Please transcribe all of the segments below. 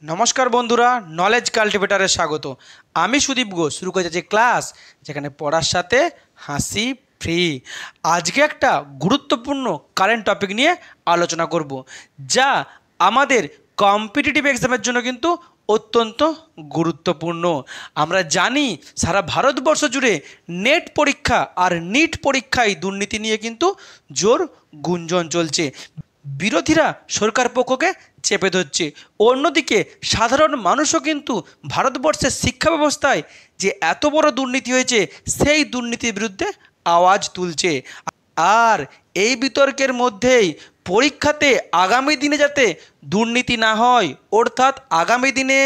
নমস্কার বন্ধুরা, নলেজ কাল্টিভেটারে স্বাগত। আমি সুদীপ ঘোষ শুরু করে যাচ্ছি ক্লাস, যেখানে পড়ার সাথে হাসি ফ্রি। আজকে একটা গুরুত্বপূর্ণ কারেন্ট টপিক নিয়ে আলোচনা করব, যা আমাদের কম্পিটিটিভ এক্সামের জন্য কিন্তু অত্যন্ত গুরুত্বপূর্ণ। আমরা জানি সারা ভারতবর্ষ জুড়ে নেট পরীক্ষা আর নিট পরীক্ষায় দুর্নীতি নিয়ে কিন্তু জোর গুঞ্জন চলছে। বিরোধীরা সরকার পক্ষকে চেপে ধরছে, অন্যদিকে সাধারণ মানুষও কিন্তু ভারতবর্ষের শিক্ষা ব্যবস্থায় যে এত বড় দুর্নীতি হয়েছে সেই দুর্নীতির বিরুদ্ধে আওয়াজ তুলছে। আর এই বিতর্কের মধ্যেই পরীক্ষাতে আগামী দিনে যাতে দুর্নীতি না হয়, অর্থাৎ আগামী দিনে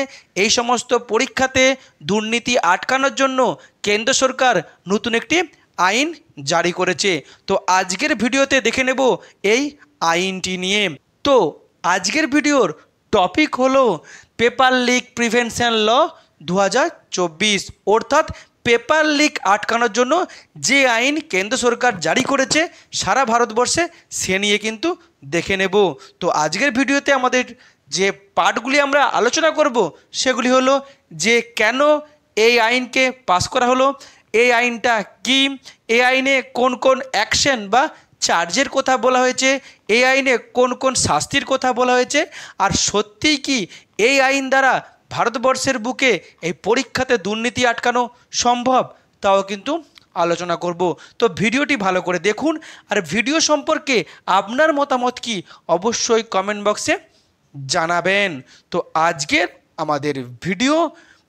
এই সমস্ত পরীক্ষাতে দুর্নীতি আটকানোর জন্য কেন্দ্র সরকার নতুন একটি আইন জারি করেছে। তো আজকের ভিডিওতে দেখে নেব এই আইনটি নিয়ে। তো আজকের ভিডিওর টপিক হলো পেপার লিক প্রিভেনশন ল 2024, অর্থাৎ পেপার লিক আটকানোর জন্য যে আইন কেন্দ্র সরকার জারি করেছে সারা ভারতবর্ষে, সে নিয়ে কিন্তু দেখে নেব। তো আজকের ভিডিওতে আমাদের যে পার্টগুলি আমরা আলোচনা করব সেগুলি হলো যে কেন এই আইনকে পাস করা হলো, এই আইনটা কি, এই আইনে কোন কোন অ্যাকশন বা চার্জের কথা বলা হয়েছে, এই আইনে কোন কোন শাস্তির কথা বলা হয়েছে, আর সত্যিই কি এই আইন দ্বারা ভারতবর্ষের বুকে এই পরীক্ষাতে দুর্নীতি আটকানো সম্ভব, তাও কিন্তু আলোচনা করব। তো ভিডিওটি ভালো করে দেখুন, আর ভিডিও সম্পর্কে আপনার মতামত কি অবশ্যই কমেন্ট বক্সে জানাবেন। তো আজকের আমাদের ভিডিও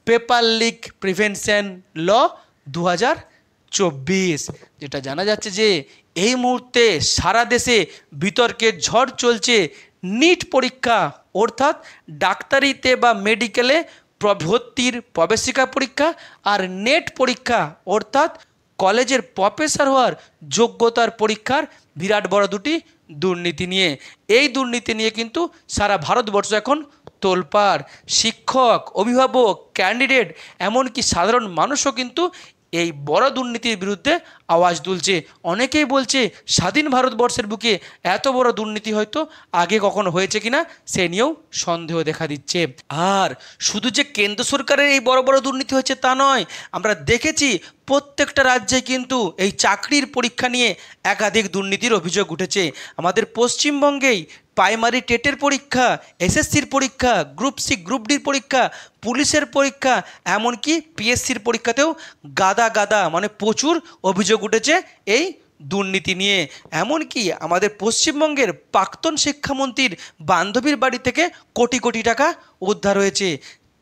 পেপার লিক প্রিভেনশন ল 2024, যেটা জানা যাচ্ছে যে এই মুহূর্তে সারা দেশে বিতর্কের ঝড় চলছে। নিট পরীক্ষা অর্থাৎ ডাক্তারিতে বা মেডিকেলে ভর্তির প্রবেশিকা পরীক্ষা, আর নেট পরীক্ষা অর্থাৎ কলেজের প্রফেসর হওয়ার যোগ্যতার পরীক্ষার বিরাট বড় দুটি দুর্নীতি নিয়ে, এই দুর্নীতি নিয়ে কিন্তু সারা ভারতবর্ষ এখন তোলপাড়। শিক্ষক, অভিভাবক, ক্যান্ডিডেট, এমনকি সাধারণ মানুষও কিন্তু এই বড় দুর্নীতির বিরুদ্ধে আওয়াজ তুলছে। অনেকেই বলছে স্বাধীন ভারতবর্ষের বুকে এত বড় দুর্নীতি হয়তো আগে কখনো হয়েছে কিনা সে নিয়েও সন্দেহ দেখা দিচ্ছে। আর শুধু যে কেন্দ্র সরকারের এই বড় বড় দুর্নীতি হচ্ছে তা নয়, আমরা দেখেছি প্রত্যেকটা রাজ্যে কিন্তু এই চাকরির পরীক্ষা নিয়ে একাধিক দুর্নীতির অভিযোগ উঠেছে। আমাদের পশ্চিমবঙ্গেই প্রাইমারি টেটের পরীক্ষা, এসএসসির পরীক্ষা, গ্রুপ সি গ্রুপ ডির পরীক্ষা, পুলিশের পরীক্ষা, এমনকি পিএসসির পরীক্ষাতেও গাদা মানে প্রচুর অভিযোগ উঠেছে এই দুর্নীতি নিয়ে। এমনকি আমাদের পশ্চিমবঙ্গের প্রাক্তন শিক্ষামন্ত্রীর বান্ধবীর বাড়ি থেকে কোটি কোটি টাকা উদ্ধার হয়েছে।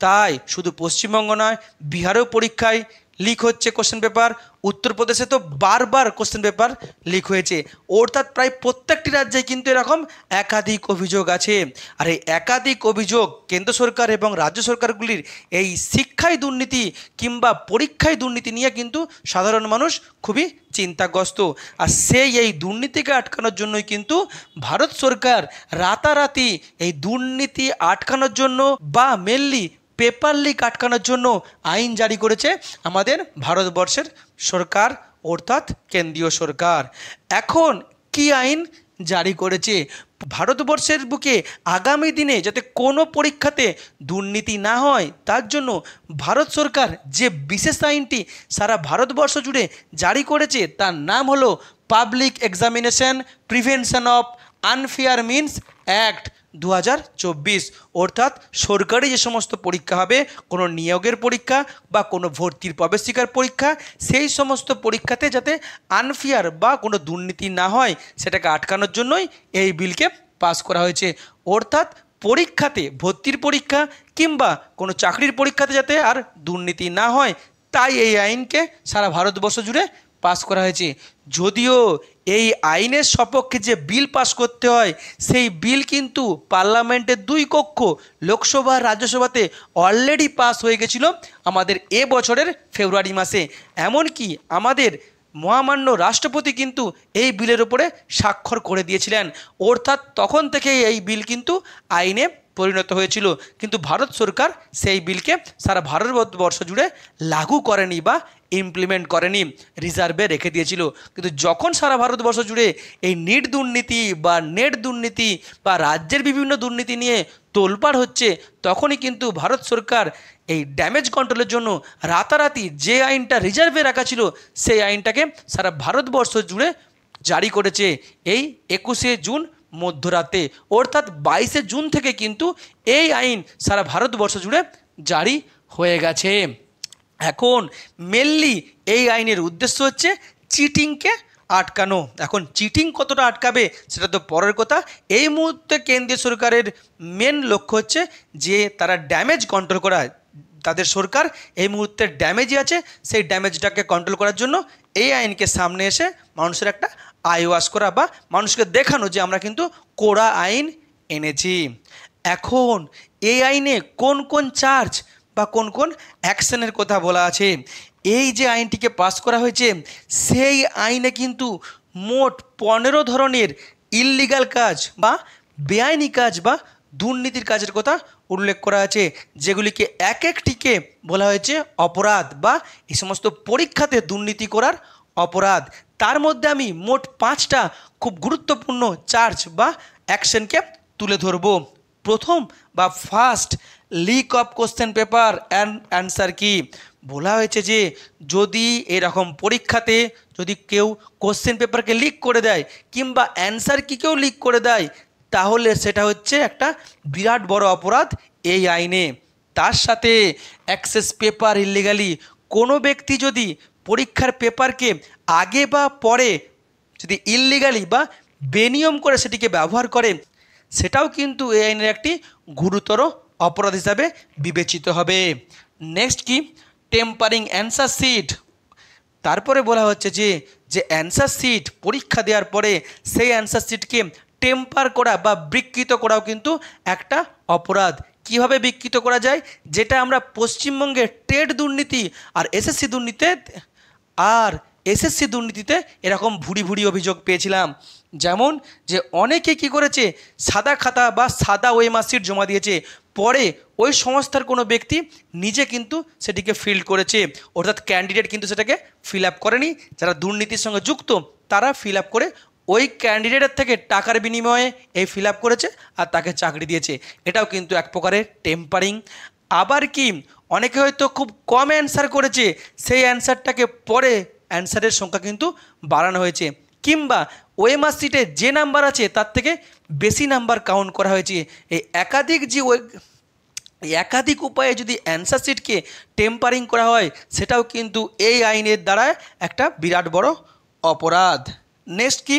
তাই শুধু পশ্চিমবঙ্গ নয়, বিহারেও পরীক্ষায় লিক হচ্ছে কোশ্চেন পেপার, উত্তরপ্রদেশে তো বারবার কোশ্চেন পেপার লিক হয়েছে। অর্থাৎ প্রায় প্রত্যেকটি রাজ্যে কিন্তু এরকম একাধিক অভিযোগ আছে। আর এই একাধিক অভিযোগ কেন্দ্র সরকার এবং রাজ্য সরকারগুলির এই শিক্ষায় দুর্নীতি কিংবা পরীক্ষায় দুর্নীতি নিয়ে কিন্তু সাধারণ মানুষ খুবই চিন্তাগ্রস্ত। আর এই দুর্নীতিকে আটকানোর জন্যই কিন্তু ভারত সরকার রাতারাতি এই দুর্নীতি আটকানোর জন্য বা মেনলি পেপার লিক আটকানোর জন্য আইন জারি করেছে আমাদের ভারতবর্ষের সরকার, অর্থাৎ কেন্দ্রীয় সরকার। এখন কি আইন জারি করেছে? ভারতবর্ষের বুকে আগামী দিনে যাতে কোনো পরীক্ষাতে দুর্নীতি না হয় তার জন্য ভারত সরকার যে বিশেষ আইনটি সারা ভারতবর্ষ জুড়ে জারি করেছে তার নাম হলো public examination prevention of unfair means act 2024, অর্থাৎ সরকারি যে সমস্ত পরীক্ষা হবে, কোনো নিয়োগের পরীক্ষা বা কোনো ভর্তির প্রবেশিকার পরীক্ষা, সেই সমস্ত পরীক্ষাতে যাতে আনফেয়ার বা কোনো দুর্নীতি না হয় সেটাকে আটকানোর জন্যই এই বিলকে পাস করা হয়েছে। অর্থাৎ পরীক্ষাতে, ভর্তির পরীক্ষা কিংবা কোনো চাকরির পরীক্ষাতে যাতে আর দুর্নীতি না হয়, তাই এই আইনকে সারা ভারতবর্ষ জুড়ে পাস করা হয়েছে। যদিও এই আইনের সপক্ষে যে বিল পাস করতে হয় সেই বিল কিন্তু পার্লামেন্টের দুই কক্ষ লোকসভা রাজ্যসভাতে অলরেডি পাস হয়ে গেছিল আমাদের বছরের ফেব্রুয়ারি মাসে। এমনকি আমাদের মহামান্য রাষ্ট্রপতি কিন্তু এই বিলের উপরে স্বাক্ষর করে দিয়েছিলেন। অর্থাৎ তখন থেকে এই বিল কিন্তু আইনে পরিণত হয়েছিল, কিন্তু ভারত সরকার সেই বিলকে সারা ভারতবর্ষ জুড়ে লাগু করেনি বা ইমপ্লিমেন্ট করেনি, রিজার্ভে রেখে দিয়েছিল। কিন্তু যখন সারা ভারতবর্ষ জুড়ে এই নিট দুর্নীতি বা নেট দুর্নীতি বা রাজ্যের বিভিন্ন দুর্নীতি নিয়ে তোলপাড় হচ্ছে, তখনই কিন্তু ভারত সরকার এই ড্যামেজ কন্ট্রোলের জন্য রাতারাতি যে আইনটা রিজার্ভে রাখা ছিল সেই আইনটাকে সারা ভারতবর্ষ জুড়ে জারি করেছে এই 21শে জুন মধ্যরাতে, অর্থাৎ 22শে জুন থেকে কিন্তু এই আইন সারা ভারতবর্ষ জুড়ে জারি হয়ে গেছে। এখন মেনলি এই আইনের উদ্দেশ্য হচ্ছে চিটিংকে আটকানো। এখন চিটিং কতটা আটকাবে সেটা তো পরের কথা। এই মুহূর্তে কেন্দ্রীয় সরকারের মেন লক্ষ্য হচ্ছে যে তারা ড্যামেজ কন্ট্রোল করা। তাদের সরকার এই মুহূর্তে ড্যামেজই আছে, সেই ড্যামেজটাকে কন্ট্রোল করার জন্য এই আইনকে সামনে এসে মানুষের একটা আই ওয়াশ করা বা মানুষকে দেখানো যে আমরা কিন্তু কড়া আইন এনেছি। এখন এই আইনে কোন কোন চার্জ বা কোন কোন অ্যাকশনের কথা বলা আছে, এই যে আইনটিকে পাস করা হয়েছে সেই আইনে কিন্তু মোট 15 ধরনের ইললিগাল কাজ বা বেআইনি কাজ বা দুর্নীতির কাজের কথা উল্লেখ করা আছে, যেগুলিকে এক একটিকে বলা হয়েছে অপরাধ বা এই সমস্ত পরীক্ষাতে দুর্নীতি করার অপরাধ। তার মধ্যে আমি মোট 5টা খুব গুরুত্বপূর্ণ চার্জ বা অ্যাকশনকে তুলে ধরব। প্রথম বা first, leak of question paper and answer কি। বলা হয়েছে যে যদি এরকম পরীক্ষাতে যদি কেউ কোশ্চেন পেপারকে লিক করে দেয় কিংবা অ্যান্সার কিকেও লিক করে দেয় তাহলে সেটা হচ্ছে একটা বিরাট বড় অপরাধ এই আইনে। তার সাথে অ্যাক্সেস পেপার ইলিগালি, কোনো ব্যক্তি যদি পরীক্ষার পেপারকে আগে বা পরে যদি ইললিগালি বা বেনিয়ম করে সেটিকে ব্যবহার করে সেটাও কিন্তু এই আইনের একটি গুরুতর অপরাধ হিসাবে বিবেচিত হবে। নেক্সট কি, টেম্পারিং অ্যান্সার শিট। তারপরে বলা হচ্ছে যে অ্যান্সার শিট পরীক্ষা দেওয়ার পরে সেই অ্যান্সার শিটকে টেম্পার করা বা বিকৃত করাও কিন্তু একটা অপরাধ। কিভাবে বিকৃত করা যায়, যেটা আমরা পশ্চিমবঙ্গে টেট দুর্নীতি আর এসএসসি দুর্নীতিতে এরকম ভুরি ভুরি অভিযোগ পেয়েছিলাম। যেমন যে অনেকে কি করেছে, সাদা খাতা বা সাদা ওএমআর শিট জমা দিয়েছে, পরে ওই সংস্থার কোনো ব্যক্তি নিজে কিন্তু সেটিকে ফিল করেছে, অর্থাৎ ক্যান্ডিডেট কিন্তু সেটাকে ফিল আপ করেনি, যারা দুর্নীতির সঙ্গে যুক্ত তারা ফিল আপ করে ওই ক্যান্ডিডেটের থেকে টাকার বিনিময়ে এই ফিল আপ করেছে আর তাকে চাকরি দিয়েছে। এটাও কিন্তু এক প্রকারের টেম্পারিং। আবার কি, অনেকে হয়তো খুব কম অ্যান্সার করেছে, সেই অ্যান্সারটাকে পরে অ্যান্সারের সংখ্যা কিন্তু বাড়ানো হয়েছে, কিংবা ওএমআর শিটে যে নাম্বার আছে তার থেকে বেশি নাম্বার কাউন্ট করা হয়েছে। এই একাধিক উপায়ে যদি অ্যান্সার শিটকে টেম্পারিং করা হয় সেটাও কিন্তু এই আইনের দ্বারা একটা বিরাট বড় অপরাধ। নেক্সট কি,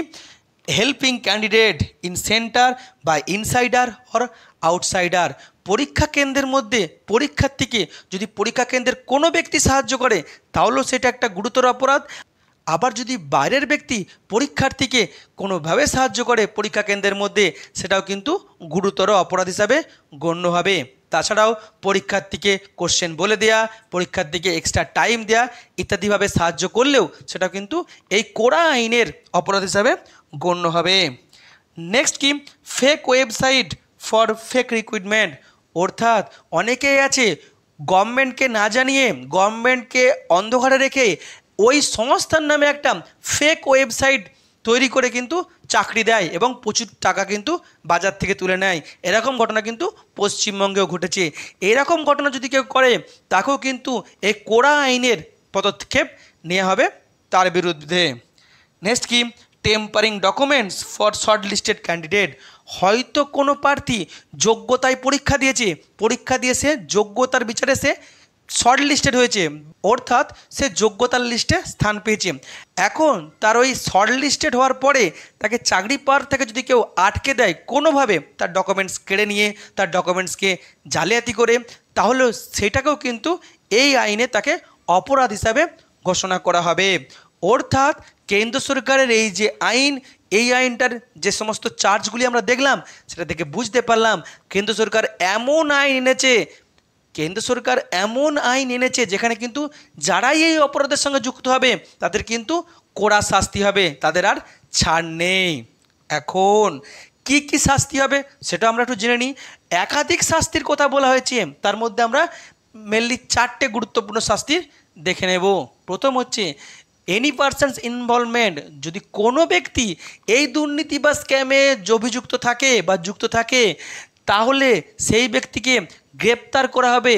হেল্পিং ক্যান্ডিডেট ইন সেন্টার বা ইনসাইডার অর আউটসাইডার। পরীক্ষা কেন্দ্রের মধ্যে পরীক্ষার্থীকে যদি পরীক্ষা কেন্দ্রের কোনো ব্যক্তি সাহায্য করে তাহলেও সেটা একটা গুরুতর অপরাধ। আবার যদি বাইরের ব্যক্তি পরীক্ষার্থীকে কোনোভাবে সাহায্য করে পরীক্ষা কেন্দ্রের মধ্যে সেটাও কিন্তু গুরুতর অপরাধ হিসাবে গণ্য হবে। তাছাড়াও পরীক্ষার্থীকে কোশ্চেন বলে দেয়া, পরীক্ষার্থীকে এক্সট্রা টাইম দেয়া ইত্যাদিভাবে সাহায্য করলেও সেটা কিন্তু এই কড়া আইনের অপরাধ হিসাবে গণ্য হবে। নেক্সট কি, fake website for fake recruitment. অর্থাৎ অনেকেই আছে গভর্নমেন্টকে না জানিয়ে, গভর্নমেন্টকে অন্ধকারে রেখে ওই সংস্থার নামে একটা ফেক ওয়েবসাইট তৈরি করে কিন্তু চাকরি দেয় এবং প্রচুর টাকা কিন্তু বাজার থেকে তুলে নেয়। এরকম ঘটনা কিন্তু পশ্চিমবঙ্গেও ঘটেছে। এরকম ঘটনা যদি কেউ করে তাকেও কিন্তু এই কড়া আইনের পদক্ষেপ নেওয়া হবে তার বিরুদ্ধে। নেক্সট কি, tampering documents for shortlisted candidate. হয়তো কোনো প্রার্থী যোগ্যতায় পরীক্ষা দিয়েছে, পরীক্ষা দিয়ে সে যোগ্যতার বিচারে সে শর্ট লিস্টেড হয়েছে, অর্থাৎ সে যোগ্যতার লিস্টে স্থান পেয়েছে। এখন তার ওই শর্ট লিস্টেড হওয়ার পরে তাকে চাকরি পাওয়ার থেকে যদি কেউ আটকে দেয় কোনোভাবে, তার ডকুমেন্টস কেড়ে নিয়ে তার ডকুমেন্টসকে জালিয়াতি করে, তাহলে সেটাকেও কিন্তু এই আইনে তাকে অপরাধ হিসাবে ঘোষণা করা হবে। অর্থাৎ কেন্দ্র সরকারের এই যে আইন, এই আইনটার যে সমস্ত চার্জগুলি আমরা দেখলাম সেটা থেকে বুঝতে পারলাম কেন্দ্র সরকার এমন আইন এনেছে যেখানে কিন্তু যারাই এই অপরাধের সঙ্গে যুক্ত হবে তাদের কিন্তু কড়া শাস্তি হবে, তাদের আর ছাড় নেই। এখন কি কি শাস্তি হবে সেটা আমরা একটু জেনে নিই। একাধিক শাস্তির কথা বলা হয়েছে, তার মধ্যে আমরা মেনলি 4টে গুরুত্বপূর্ণ শাস্তি দেখে নেব। প্রথম হচ্ছে এনি পারসনস ইনভলভমেন্ট, যদি কোনো ব্যক্তি এই দুর্নীতি বা স্ক্যামে অভিযুক্ত থাকে বা যুক্ত থাকে তাহলে সেই ব্যক্তিকে গ্রেপ্তার করা হবে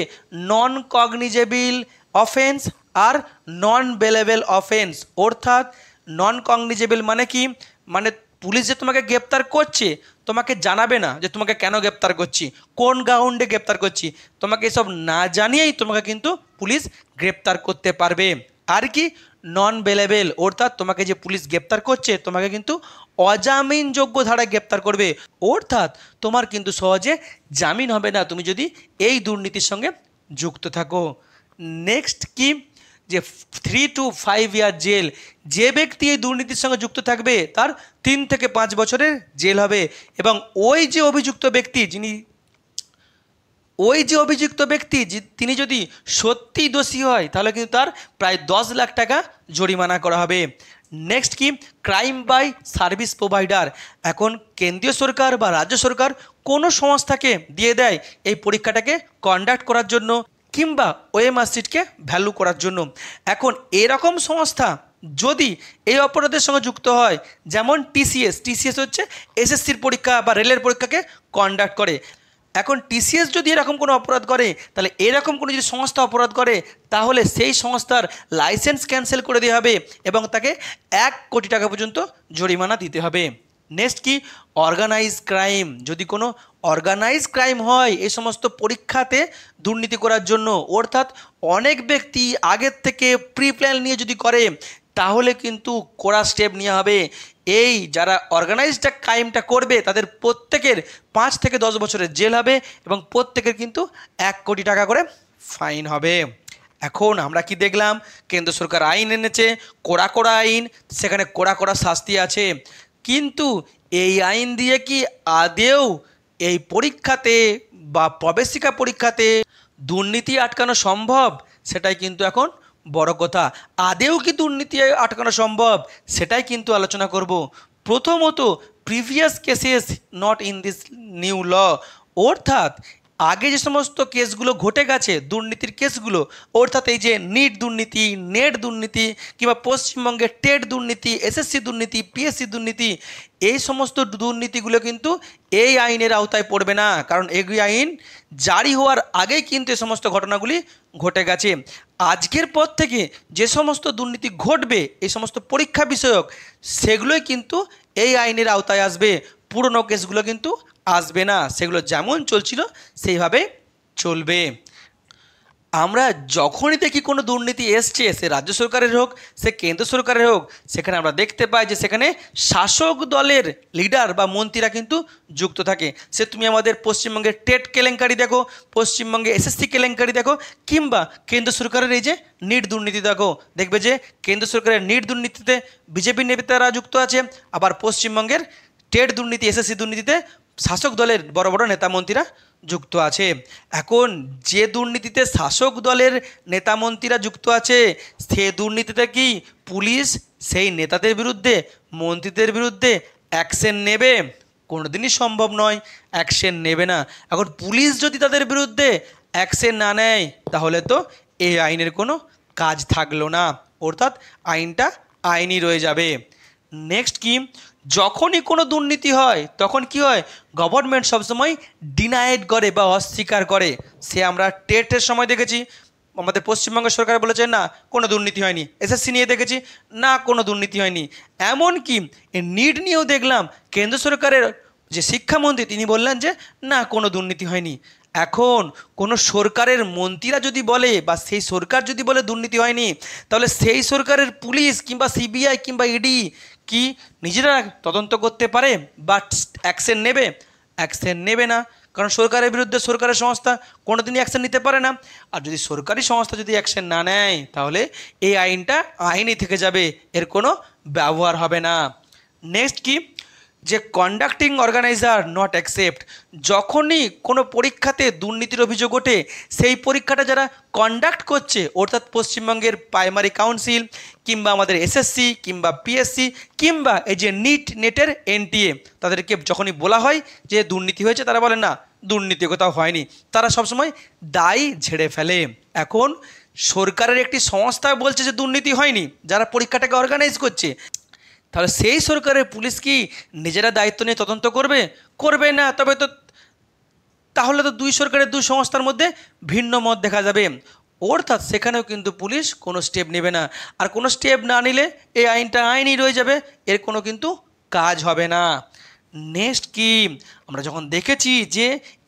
নন কগনিজেবল অফেন্স আর নন বেলেবল অফেন্স। অর্থাৎ নন কগনিজেবল মানে কি, মানে পুলিশ যে তোমাকে গ্রেপ্তার করছে তোমাকে জানাবে না যে তোমাকে কেন গ্রেপ্তার করছি, কোন গ্রাউন্ডে গ্রেপ্তার করছি, তোমাকে এসব না জানিয়েই তোমাকে কিন্তু পুলিশ গ্রেপ্তার করতে পারবে। আর কি নন বেলেবেল, অর্থাৎ তোমাকে যে পুলিশ গ্রেপ্তার করছে তোমাকে কিন্তু অজামিনযোগ্য ধারায় গ্রেপ্তার করবে, অর্থাৎ তোমার কিন্তু সহজে জামিন হবে না তুমি যদি এই দুর্নীতির সঙ্গে যুক্ত থাকো। নেক্সট কি, যে 3 to 5 ইয়ার জেল, যে ব্যক্তি এই দুর্নীতির সঙ্গে যুক্ত থাকবে তার 3 থেকে 5 বছরের জেল হবে। এবং ওই যে অভিযুক্ত ব্যক্তি তিনি যদি সত্যি দোষী হয় তাহলে কিন্তু তার প্রায় 10 লাখ টাকা জরিমানা করা হবে। নেক্সট কি, ক্রাইম বাই সার্ভিস প্রোভাইডার। এখন কেন্দ্রীয় সরকার বা রাজ্য সরকার কোনো সংস্থাকে দিয়ে দেয় এই পরীক্ষাটাকে কন্ডাক্ট করার জন্য কিংবা ওএমআর সিটকে ভ্যালু করার জন্য। এখন এরকম সংস্থা যদি এই অপরাধের সঙ্গে যুক্ত হয়, যেমন টিসিএস হচ্ছে এসএসসির পরীক্ষা বা রেলের পরীক্ষাকে কন্ডাক্ট করে। এখন টিসিএস যদি এরকম কোনো অপরাধ করে তাহলে এরকম কোনো যদি সংস্থা অপরাধ করে তাহলে সেই সংস্থার লাইসেন্স ক্যান্সেল করে দেওয়া হবে এবং তাকে 1 কোটি টাকা পর্যন্ত জরিমানা দিতে হবে। নেক্সট কি, অর্গানাইজ ক্রাইম, যদি কোনো অর্গানাইজ ক্রাইম হয় এই সমস্ত পরীক্ষাতে দুর্নীতি করার জন্য, অর্থাৎ অনেক ব্যক্তি আগের থেকে প্রি প্ল্যান নিয়ে যদি করে তাহলে কিন্তু কড়া স্টেপ নেওয়া হবে। এই যারা অর্গানাইজড ক্রাইমটা করবে তাদের প্রত্যেকের 5 থেকে 10 বছরের জেল হবে এবং প্রত্যেকের কিন্তু 1 কোটি টাকা করে ফাইন হবে। এখন আমরা কি দেখলাম, কেন্দ্র সরকার আইন এনেছে, কড়া কড়া আইন, সেখানে কড়া কড়া শাস্তি আছে, কিন্তু এই আইন দিয়ে কি আদেও এই পরীক্ষাতে বা প্রবেশিকা পরীক্ষাতে দুর্নীতি আটকানো সম্ভব? সেটাই কিন্তু এখন বড় কথা। আদেও কি দুর্নীতি আটকানো সম্ভব সেটাই কিন্তু আলোচনা করব। প্রথমত, previous cases not in this new law, অর্থাৎ আগে যে সমস্ত কেসগুলো ঘটে গেছে দুর্নীতির কেসগুলো, অর্থাৎ এই যে নিট দুর্নীতি, নেট দুর্নীতি কিংবা পশ্চিমবঙ্গের টেট দুর্নীতি, এসএসসি দুর্নীতি, পিএসসি দুর্নীতি, এই সমস্ত দুর্নীতিগুলো কিন্তু এই আইনের আওতায় পড়বে না, কারণ এগুলি আইন জারি হওয়ার আগেই কিন্তু এই সমস্ত ঘটনাগুলি ঘটে গেছে। আজকের পর থেকে যে সমস্ত দুর্নীতি ঘটবে এই সমস্ত পরীক্ষা বিষয়ক, সেগুলোই কিন্তু এই আইনের আওতায় আসবে, পুরনো কেসগুলো কিন্তু আসবে না, সেগুলো যেমন চলছিল সেইভাবে চলবে। আমরা যখনই দেখি কোনো দুর্নীতি এসছে, সে রাজ্য সরকারের হোক সে কেন্দ্র সরকারের হোক, সেখানে আমরা দেখতে পাই যে সেখানে শাসক দলের লিডার বা মন্ত্রীরা কিন্তু যুক্ত থাকে। সে তুমি আমাদের পশ্চিমবঙ্গের টেট কেলেঙ্কারি দেখো, পশ্চিমবঙ্গে এসএসসি কেলেঙ্কারি দেখো, কিংবা কেন্দ্র সরকারের এই যে নিট দুর্নীতি দেখো, দেখবে যে কেন্দ্র সরকারের নিট দুর্নীতিতে বিজেপি নেতারা যুক্ত আছে, আবার পশ্চিমবঙ্গের টেট দুর্নীতি, এসএসসি দুর্নীতিতে শাসক দলের বড় বড় নেতা মন্ত্রীরা যুক্ত আছে। এখন যে দুর্নীতিতে শাসক দলের নেতা মন্ত্রীরা যুক্ত আছে সে দুর্নীতিতে কি পুলিশ সেই নেতাদের বিরুদ্ধে, মন্ত্রীদের বিরুদ্ধে অ্যাকশন নেবে? কোনোদিনই সম্ভব নয়, অ্যাকশন নেবে না। এখন পুলিশ যদি তাদের বিরুদ্ধে অ্যাকশন না নেয় তাহলে তো এই আইনের কোনো কাজ থাকলো না, অর্থাৎ আইনটা আইনই রয়ে যাবে। নেক্সট কি, যখনই কোনো দুর্নীতি হয় তখন কি হয়, গভর্নমেন্ট সবসময় ডিনাইড করে বা অস্বীকার করে। সে আমরা টেটের সময় দেখেছি, আমাদের পশ্চিমবঙ্গ সরকার বলেছে না কোনো দুর্নীতি হয়নি, এসএসসি নিয়ে দেখেছি না কোনো দুর্নীতি হয়নি, এমনকি নিট নিয়েও দেখলাম কেন্দ্র সরকারের যে শিক্ষামন্ত্রী তিনি বললেন যে না কোনো দুর্নীতি হয়নি। এখন কোনো সরকারের মন্ত্রীরা যদি বলে বা সেই সরকার যদি বলে দুর্নীতি হয়নি, তাহলে সেই সরকারের পুলিশ কিংবা সিবিআই কিংবা ইডি কি নিজেরা তদন্ত করতে পারে বা অ্যাকশন নেবে? অ্যাকশন নেবে না, কারণ সরকারের বিরুদ্ধে সরকারের সংস্থা কোনোদিনই অ্যাকশন নিতে পারে না। আর যদি সরকারি সংস্থা যদি অ্যাকশন না নেয় তাহলে এই আইনটা আইনই থেকে যাবে, এর কোনো ব্যবহার হবে না। নেক্সট কি, যে কন্ডাক্টিং অর্গানাইজার নট অ্যাকসেপ্ট, যখনই কোনো পরীক্ষাতে দুর্নীতির অভিযোগ ওঠে সেই পরীক্ষাটা যারা কন্ডাক্ট করছে, অর্থাৎ পশ্চিমবঙ্গের প্রাইমারি কাউন্সিল কিংবা আমাদের এসএসসি কিংবা পিএসসি কিংবা এই যে নেটের এনটিএ, তাদেরকে যখনই বলা হয় যে দুর্নীতি হয়েছে তারা বলে না দুর্নীতি কোথাও হয়নি, তারা সবসময় দায় ঝেড়ে ফেলে। এখন সরকারের একটি সংস্থা বলছে যে দুর্নীতি হয়নি, যারা পরীক্ষাটাকে অর্গানাইজ করছে, তাহলে সেই সরকারের পুলিশ কি নিজেরা দায়িত্ব নিয়ে তদন্ত করবে? করবে না। তাহলে তো দুই সরকারের দুই সংস্থার মধ্যে ভিন্ন মত দেখা যাবে। অর্থাৎ সেখানেও কিন্তু পুলিশ কোনো স্টেপ নেবে না, আর কোনো স্টেপ না নিলে এই আইনটা আইনই রয়ে যাবে, এর কোনো কিন্তু কাজ হবে না। নেক্সট কি, আমরা যখন দেখেছি যে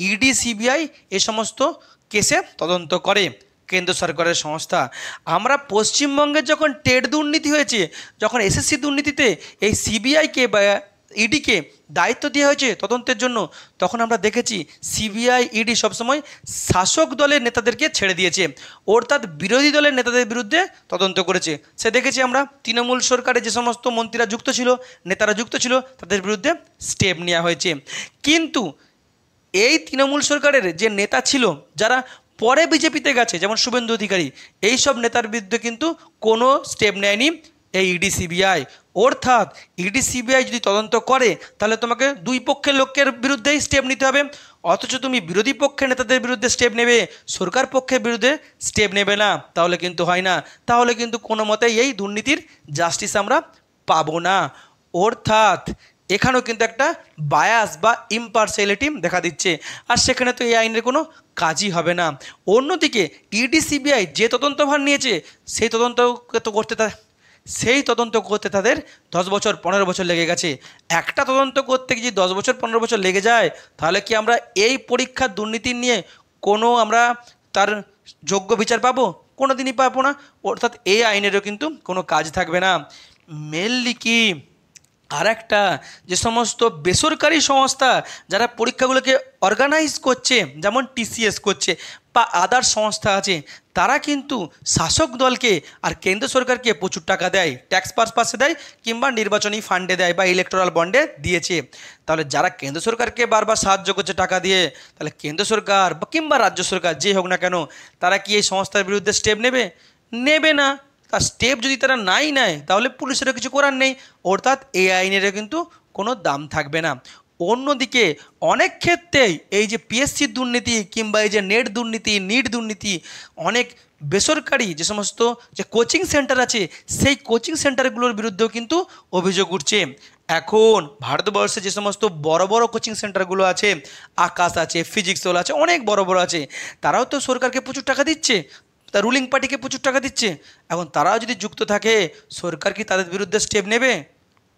ইডি সিবিআই এ সমস্ত কেসে তদন্ত করে কেন্দ্র সরকারের সংস্থা, আমরা পশ্চিমবঙ্গের যখন টেট দুর্নীতি হয়েছে, যখন এসএসসি দুর্নীতিতে এই সিবিআইকে বা ইডিকে দায়িত্ব দেওয়া হয়েছে তদন্তের জন্য, তখন আমরা দেখেছি সিবিআই ইডি সবসময় শাসক দলের নেতাদেরকে ছেড়ে দিয়েছে, অর্থাৎ বিরোধী দলের নেতাদের বিরুদ্ধে তদন্ত করেছে। সে দেখেছি আমরা তৃণমূল সরকারে যে সমস্ত মন্ত্রীরা যুক্ত ছিল, নেতারা যুক্ত ছিল, তাদের বিরুদ্ধে স্টেপ নেওয়া হয়েছে। কিন্তু এই তৃণমূল সরকারের যে নেতা ছিল, যারা পরে বিজেপিতে গেছে, যেমন শুভেন্দু অধিকারী, এই সব নেতার বিরুদ্ধে কিন্তু কোনো স্টেপ নেয়নি এই ইডি সিবিআই। অর্থাৎ ইডি সিবিআই যদি তদন্ত করে তাহলে তোমাকে দুই পক্ষের লোকের বিরুদ্ধেই স্টেপ নিতে হবে, অথচ তুমি বিরোধী পক্ষের নেতাদের বিরুদ্ধে স্টেপ নেবে, সরকার পক্ষের বিরুদ্ধে স্টেপ নেবে না, তাহলে কিন্তু হয় না। তাহলে কিন্তু কোনো মতেই এই দুর্নীতির জাস্টিস আমরা পাবো না। অর্থাৎ এখানেও কিন্তু একটা বায়াস বা ইম্পার্সিয়ালিটি দেখা দিচ্ছে, আর সেখানে তো এই আইনের কোনো কাজই হবে না। অন্যদিকে ইডি সিবিআই যে তদন্তভার নিয়েছে সেই তদন্ত করতে তাদের 10 বছর 15 বছর লেগে গেছে। একটা তদন্ত করতে গিয়ে যদি 10 বছর 15 বছর লেগে যায়, তাহলে কি আমরা এই পরীক্ষার দুর্নীতি নিয়ে কোনো আমরা তার যোগ্য বিচার পাবো? কোনো দিনই পাবো না। অর্থাৎ এই আইনেরও কিন্তু কোনো কাজ থাকবে না। মেনলি কি, আর একটা, যে সমস্ত বেসরকারি সংস্থা যারা পরীক্ষাগুলোকে অর্গানাইজ করছে, যেমন টিসিএস করছে বা আদার সংস্থা আছে, তারা কিন্তু শাসক দলকে আর কেন্দ্র সরকারকে প্রচুর টাকা দেয়, ট্যাক্স পারপাসে দেয় কিংবা নির্বাচনী ফান্ডে দেয় বা ইলেকটোরাল বন্ডে দিয়েছে। তাহলে যারা কেন্দ্র সরকারকে বারবার সাহায্য করছে টাকা দিয়ে, তাহলে কেন্দ্র সরকার বা কিংবা রাজ্য সরকার যে হোক না কেন, তারা কি এই সংস্থার বিরুদ্ধে স্টেপ নেবে? নেবে না। তার স্টেপ যদি তারা নাই নেয়, তাহলে পুলিশেরও কিছু করার নেই। অর্থাৎ এই আইনেরও কিন্তু কোনো দাম থাকবে না। অন্যদিকে অনেক ক্ষেত্রেই এই যে পিএসসির দুর্নীতি কিংবা এই যে নেট দুর্নীতি, নিট দুর্নীতি, অনেক বেসরকারি যে সমস্ত যে কোচিং সেন্টার আছে, সেই কোচিং সেন্টারগুলোর বিরুদ্ধেও কিন্তু অভিযোগ উঠছে। এখন ভারতবর্ষে যে সমস্ত বড় বড় কোচিং সেন্টারগুলো আছে, আকাশ আছে, ফিজিক্স ওয়ালা আছে, অনেক বড় বড় আছে, তারাও তো সরকারকে প্রচুর টাকা দিচ্ছে, তা রুলিং পার্টিকে প্রচুর টাকা দিচ্ছে। এখন তারাও যদি যুক্ত থাকে, সরকার কি তাদের বিরুদ্ধে স্টেপ নেবে?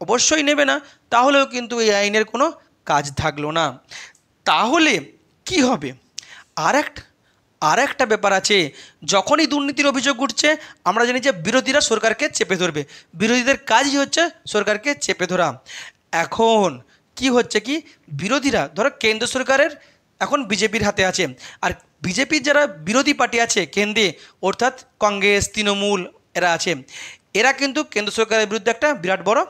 অবশ্যই নেবে না। তাহলেও কিন্তু এই আইনের কোনো কাজ থাকলো না। তাহলে কি হবে? আর একটা ব্যাপার আছে, যখনই দুর্নীতির অভিযোগ উঠছে, আমরা জানি যে বিরোধীরা সরকারকে চেপে ধরবে, বিরোধীদের কাজই হচ্ছে সরকারকে চেপে ধরা। এখন কি হচ্ছে কি, বিরোধীরা ধরো কেন্দ্র সরকারের এখন বিজেপির হাতে আছে, আর বিজেপির যারা বিরোধী পার্টি আছে কেন্দ্রে, অর্থাৎ কংগ্রেস, তৃণমূল, এরা আছে, এরা কিন্তু কেন্দ্র সরকারের বিরুদ্ধে একটা বিরাট বড়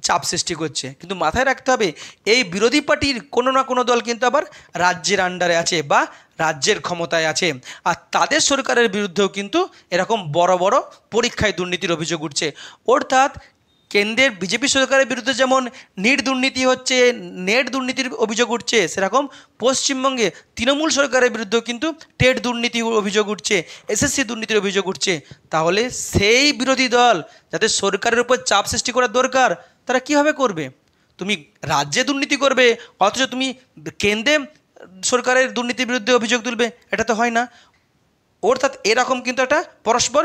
চাপ সৃষ্টি করছে। কিন্তু মাথায় রাখতে হবে, এই বিরোধী পার্টির কোনো না কোনো দল কিন্তু আবার রাজ্যের আন্ডারে আছে বা রাজ্যের ক্ষমতায় আছে, আর তাদের সরকারের বিরুদ্ধেও কিন্তু এরকম বড় বড় পরীক্ষায় দুর্নীতির অভিযোগ উঠছে। অর্থাৎ কেন্দ্রের বিজেপি সরকারের বিরুদ্ধে যেমন নিট দুর্নীতি হচ্ছে, নেট দুর্নীতির অভিযোগ উঠছে, সেরকম পশ্চিমবঙ্গে তৃণমূল সরকারের বিরুদ্ধেও কিন্তু টেট দুর্নীতির অভিযোগ উঠছে, এসএসসি দুর্নীতির অভিযোগ উঠছে। তাহলে সেই বিরোধী দল যাদের সরকারের উপর চাপ সৃষ্টি করার দরকার, তারা কীভাবে করবে? তুমি রাজ্যে দুর্নীতি করবে, অথচ তুমি কেন্দ্রে সরকারের দুর্নীতির বিরুদ্ধে অভিযোগ তুলবে, এটা তো হয় না। অর্থাৎ এরকম কিন্তু একটা পরস্পর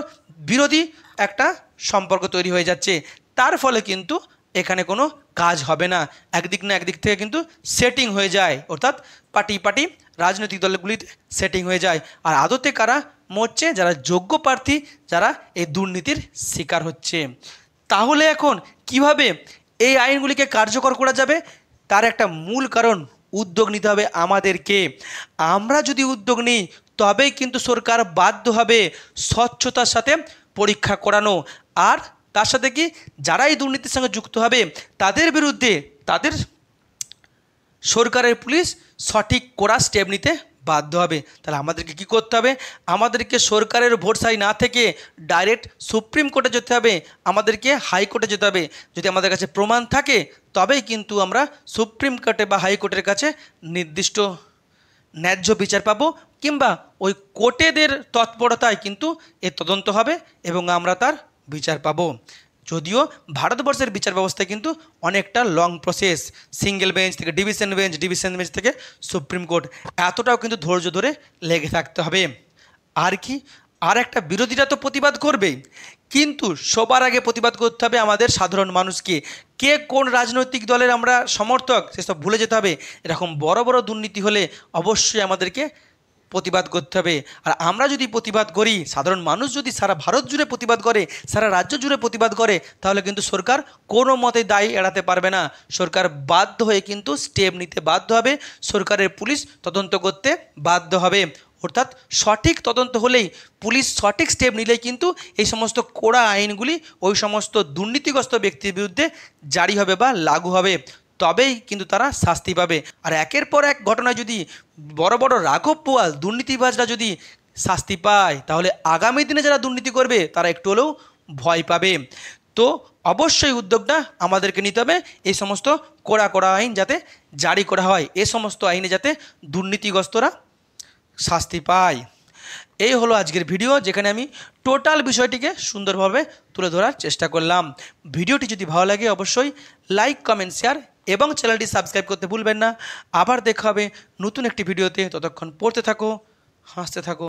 বিরোধী একটা সম্পর্ক তৈরি হয়ে যাচ্ছে। তার ফলে কিন্তু এখানে কোনো কাজ হবে না, একদিক না একদিক থেকে কিন্তু সেটিং হয়ে যায়, অর্থাৎ পার্টি রাজনৈতিক দলগুলিতে সেটিং হয়ে যায়। আর আদতে কারা মরছে? যারা যোগ্য প্রার্থী, যারা এই দুর্নীতির শিকার হচ্ছে। তাহলে এখন কিভাবে এই আইনগুলিকে কার্যকর করা যাবে? তার একটা মূল কারণ, উদ্যোগ নিতে হবে আমাদেরকে। আমরা যদি উদ্যোগ নিই, তবেই কিন্তু সরকার বাধ্য হবে স্বচ্ছতার সাথে পরীক্ষা করানো, আর তার সাথে কি, যারা এই দুর্নীতির সঙ্গে যুক্ত হবে তাদের বিরুদ্ধে তাদের সরকারের পুলিশ সঠিক করা স্টেপ নিতে বাধ্য হবে। তাহলে আমাদেরকে কি করতে হবে? আমাদেরকে সরকারের ভরসায় না থেকে ডাইরেক্ট সুপ্রিম কোর্টে যেতে হবে, আমাদেরকে হাইকোর্টে যেতে হবে। যদি আমাদের কাছে প্রমাণ থাকে, তবেই কিন্তু আমরা সুপ্রিম কোর্টে বা হাইকোর্টের কাছে ন্যায্য বিচার পাবো, কিংবা ওই কোর্টেদের তৎপরতায় কিন্তু এর তদন্ত হবে এবং আমরা তার বিচার পাবো। যদিও ভারতবর্ষের বিচার ব্যবস্থা কিন্তু অনেকটা লং প্রসেস, সিঙ্গেল বেঞ্চ থেকে ডিভিশন বেঞ্চ, ডিভিশন বেঞ্চ থেকে সুপ্রিম কোর্ট, এতটাও কিন্তু ধৈর্য ধরে লেগে থাকতে হবে। আর কি, আর একটা বিরোধীরা তো প্রতিবাদ করবেই, কিন্তু সবার আগে প্রতিবাদ করতে হবে আমাদের সাধারণ মানুষকে। কে কোন রাজনৈতিক দলের আমরা সমর্থক সেসব ভুলে যেতে হবে। এরকম বড় বড় দুর্নীতি হলে অবশ্যই আমাদেরকে প্রতিবাদ করতে হবে। আর আমরা যদি প্রতিবাদ করি, সাধারণ মানুষ যদি সারা ভারত জুড়ে প্রতিবাদ করে, সারা রাজ্য জুড়ে প্রতিবাদ করে, তাহলে কিন্তু সরকার কোনো মতে দায় এড়াতে পারবে না। সরকার বাধ্য হয়ে কিন্তু স্টেপ নিতে বাধ্য হবে, সরকারের পুলিশ তদন্ত করতে বাধ্য হবে। অর্থাৎ সঠিক তদন্ত হলেই, পুলিশ সঠিক স্টেপ নিলেই কিন্তু এই সমস্ত কড়া আইনগুলি ওই সমস্ত দুর্নীতিগ্রস্ত ব্যক্তির বিরুদ্ধে জারি হবে বা লাগু হবে, তবেই কিন্তু তারা শাস্তি পাবে। আর একের পর এক ঘটনায় যদি বড় বড় রাঘব বোয়াল দুর্নীতিবাজরা যদি শাস্তি পায়, তাহলে আগামী দিনে যারা দুর্নীতি করবে তারা একটু হলেও ভয় পাবে। তো অবশ্যই উদ্যোগটা আমাদেরকে নিতে হবে, এই সমস্ত কড়া কড়া আইন যাতে জারি করা হয়, এ সমস্ত আইনে যাতে দুর্নীতিগ্রস্তরা শাস্তি পায়। এই হলো আজকের ভিডিও, যেখানে আমি টোটাল বিষয়টিকে সুন্দরভাবে তুলে ধরার চেষ্টা করলাম। ভিডিওটি যদি ভালো লাগে অবশ্যই লাইক, কমেন্ট, শেয়ার এবং চ্যানেলটি সাবস্ক্রাইব করতে ভুলবেন না। আবার দেখা হবে নতুন একটি ভিডিওতে। ততক্ষণ পড়তে থাকো, হাসতে থাকো।